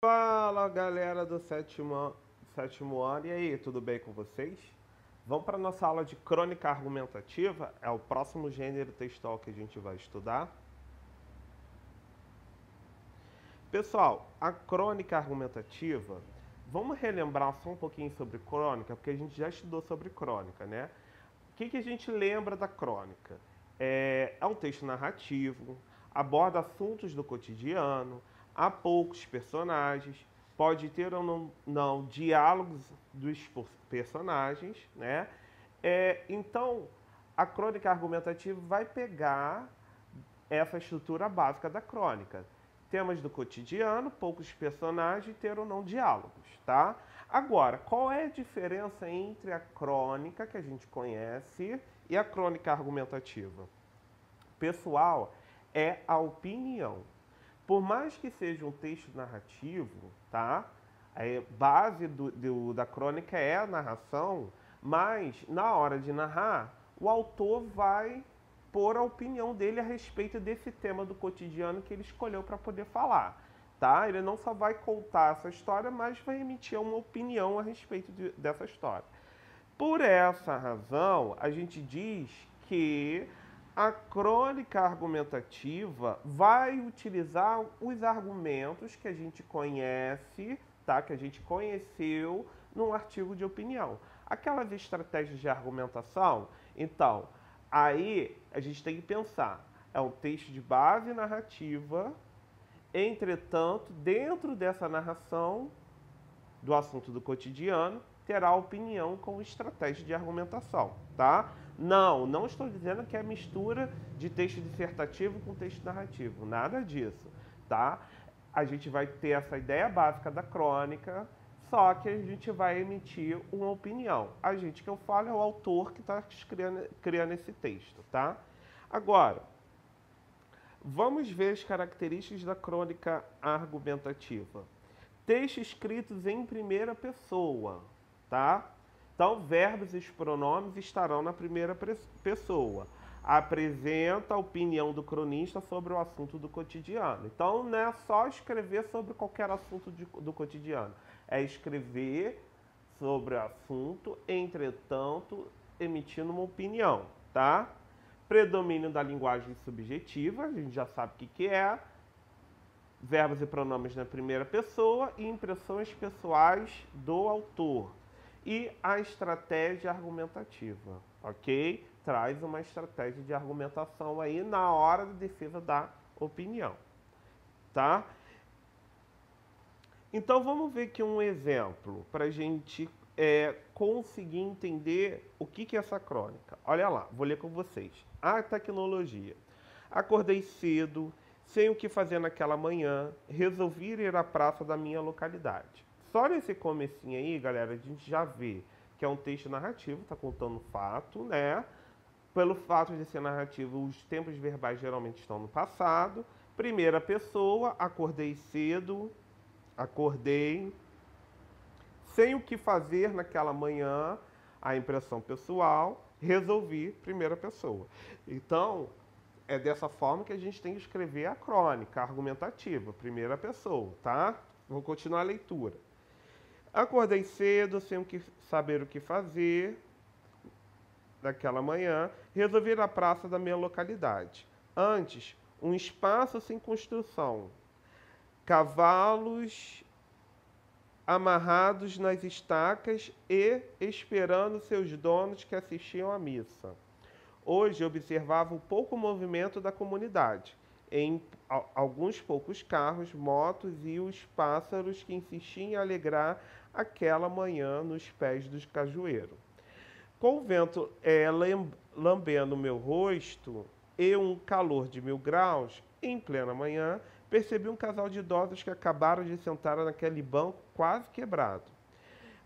Fala galera do sétimo ano, e aí, tudo bem com vocês? Vamos para a nossa aula de crônica argumentativa, é o próximo gênero textual que a gente vai estudar. Pessoal, a crônica argumentativa, vamos relembrar só um pouquinho sobre crônica, porque a gente já estudou sobre crônica, né? O que a gente lembra da crônica? É um texto narrativo, aborda assuntos do cotidiano, há poucos personagens, pode ter ou não diálogos dos personagens, né? Então, a crônica argumentativa vai pegar essa estrutura básica da crônica. Temas do cotidiano, poucos personagens, ter ou não diálogos, tá? Agora, qual é a diferença entre a crônica que a gente conhece e a crônica argumentativa? Pessoal, é a opinião. Por mais que seja um texto narrativo, tá? A base da crônica é a narração, mas na hora de narrar, o autor vai pôr a opinião dele a respeito desse tema do cotidiano que ele escolheu para poder falar, tá? Ele não só vai contar essa história, mas vai emitir uma opinião a respeito dessa história. Por essa razão, a gente diz que a crônica argumentativa vai utilizar os argumentos que a gente conhece, tá? Que a gente conheceu num artigo de opinião. Aquelas estratégias de argumentação, então, aí a gente tem que pensar, é um texto de base narrativa, entretanto, dentro dessa narração do assunto do cotidiano, terá opinião como estratégia de argumentação, tá? Não estou dizendo que é mistura de texto dissertativo com texto narrativo, nada disso, tá? A gente vai ter essa ideia básica da crônica, só que a gente vai emitir uma opinião. A gente que eu falo é o autor que está criando esse texto, tá? Agora, vamos ver as características da crônica argumentativa. Textos escritos em primeira pessoa, tá? Então, verbos e os pronomes estarão na primeira pessoa. Apresenta a opinião do cronista sobre o assunto do cotidiano. Então, não é só escrever sobre qualquer assunto do cotidiano. É escrever sobre o assunto, entretanto, emitindo uma opinião, tá? Predomínio da linguagem subjetiva, a gente já sabe o que é. Verbos e pronomes na primeira pessoa e impressões pessoais do autor. E a estratégia argumentativa, ok? Traz uma estratégia de argumentação aí na hora da defesa da opinião, tá? Então vamos ver aqui um exemplo para a gente conseguir entender o que é essa crônica. Olha lá, vou ler com vocês. A tecnologia. Acordei cedo, sem o que fazer naquela manhã, resolvi ir à praça da minha localidade. Só nesse comecinho aí, galera, a gente já vê que é um texto narrativo, está contando fato, né? Pelo fato de ser narrativo, os tempos verbais geralmente estão no passado. Primeira pessoa, acordei cedo, acordei, sem o que fazer naquela manhã, a impressão pessoal, resolvi, primeira pessoa. Então, é dessa forma que a gente tem que escrever a crônica argumentativa, primeira pessoa, tá? Vou continuar a leitura. Acordei cedo, sem saber o que fazer naquela manhã, resolvi ir à praça da minha localidade. Antes, um espaço sem construção, cavalos amarrados nas estacas e esperando seus donos que assistiam à missa. Hoje observava o pouco movimento da comunidade, em alguns poucos carros, motos e os pássaros que insistiam em alegrar aquela manhã nos pés do cajueiro. Com o vento lambendo meu rosto e um calor de 1000 graus, em plena manhã, percebi um casal de idosos que acabaram de sentar naquele banco quase quebrado.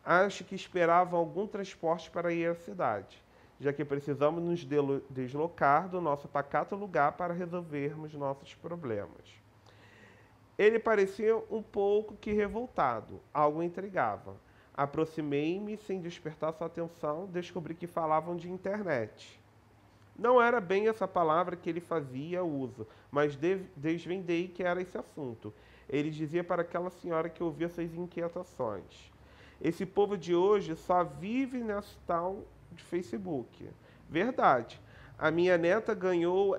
Acho que esperavam algum transporte para ir à cidade, já que precisamos nos deslocar do nosso pacato lugar para resolvermos nossos problemas. Ele parecia um pouco que revoltado, algo intrigava. Aproximei-me sem despertar sua atenção, descobri que falavam de internet. Não era bem essa palavra que ele fazia uso, mas desvendei que era esse assunto. Ele dizia para aquela senhora que ouvia suas inquietações: esse povo de hoje só vive nessa tal de Facebook. Verdade. A minha neta ganhou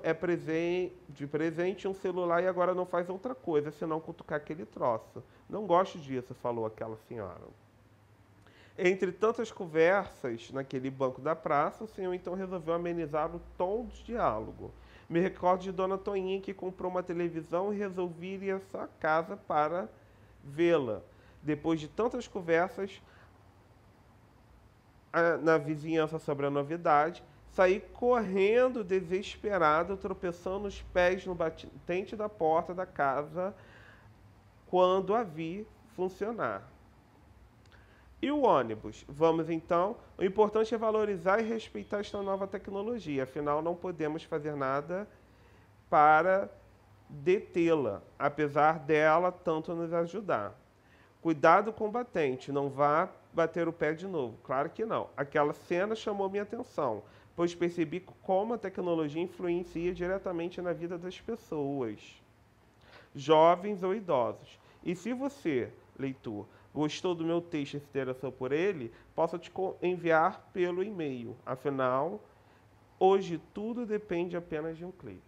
de presente um celular e agora não faz outra coisa senão cutucar aquele troço. Não gosto disso, falou aquela senhora. Entre tantas conversas naquele banco da praça, o senhor então resolveu amenizar o tom de diálogo. Me recordo de Dona Toinha que comprou uma televisão e resolvi ir à sua casa para vê-la. Depois de tantas conversas na vizinhança sobre a novidade, saí correndo desesperado, tropeçando os pés no batente da porta da casa quando a vi funcionar. E o ônibus? Vamos então. O importante é valorizar e respeitar esta nova tecnologia, afinal, não podemos fazer nada para detê-la, apesar dela tanto nos ajudar. Cuidado com o batente, não vá bater o pé de novo. Claro que não. Aquela cena chamou minha atenção, pois percebi como a tecnologia influencia diretamente na vida das pessoas, jovens ou idosos. E se você, leitor, gostou do meu texto e se interessou por ele, posso te enviar pelo e-mail. Afinal, hoje tudo depende apenas de um clique.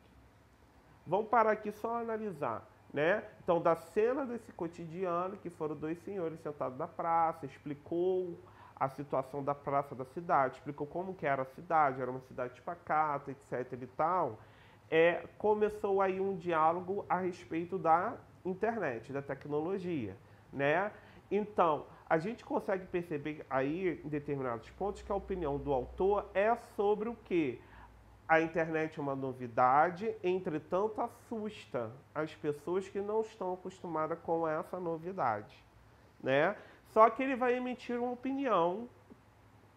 Vamos parar aqui só analisar, né? Então, da cena desse cotidiano, que foram dois senhores sentados na praça, explicou a situação da praça da cidade, explicou como que era a cidade, era uma cidade pacata, etc e tal. Começou aí um diálogo a respeito da internet, da tecnologia, né? Então, a gente consegue perceber aí, em determinados pontos, que a opinião do autor é sobre o quê? A internet é uma novidade, entretanto assusta as pessoas que não estão acostumadas com essa novidade, né? Só que ele vai emitir uma opinião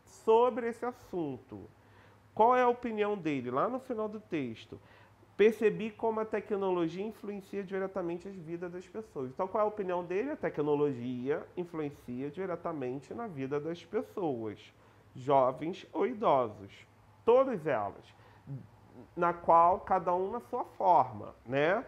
sobre esse assunto. Qual é a opinião dele? Lá no final do texto. Percebi como a tecnologia influencia diretamente as vidas das pessoas. Então, qual é a opinião dele? A tecnologia influencia diretamente na vida das pessoas, jovens ou idosos. Todas elas, na qual cada um na sua forma, né?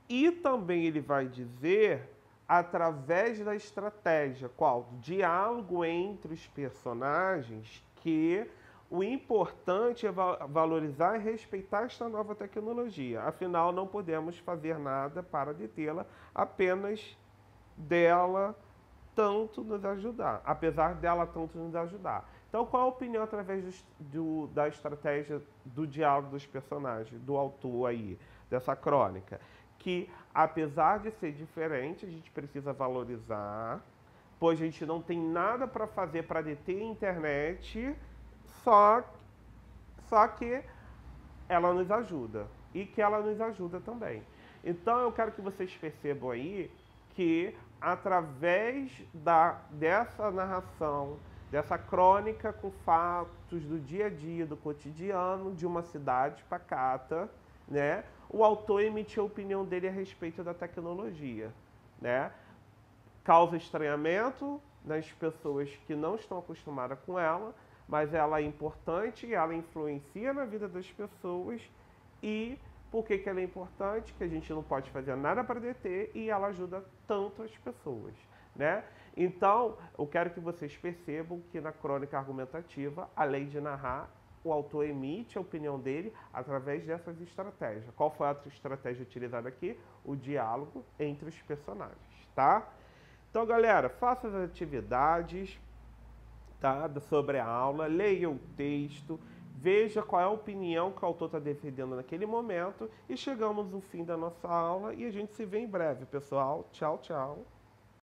E também ele vai dizer, através da estratégia, qual? Do diálogo entre os personagens, que o importante é valorizar e respeitar esta nova tecnologia. Afinal, não podemos fazer nada para detê-la, apenas dela tanto nos ajudar, apesar dela tanto nos ajudar. Então, qual a opinião através da estratégia do diálogo dos personagens, do autor aí, dessa crônica? Que, apesar de ser diferente, a gente precisa valorizar, pois a gente não tem nada para fazer para deter a internet, só que ela nos ajuda e que ela nos ajuda também. Então eu quero que vocês percebam aí que através dessa narração, dessa crônica com fatos do dia a dia, do cotidiano de uma cidade pacata, né, o autor emitiu a opinião dele a respeito da tecnologia, né? Causa estranhamento nas pessoas que não estão acostumadas com ela, mas ela é importante e ela influencia na vida das pessoas. E por que ela é importante? Que a gente não pode fazer nada para deter e ela ajuda tanto as pessoas, né? Então, eu quero que vocês percebam que na crônica argumentativa, além de narrar, o autor emite a opinião dele através dessas estratégias. Qual foi a outra estratégia utilizada aqui? O diálogo entre os personagens, tá? Então, galera, faça as atividades, tá, sobre a aula, leia o texto, veja qual é a opinião que o autor está defendendo naquele momento e chegamos ao fim da nossa aula e a gente se vê em breve, pessoal. Tchau, tchau.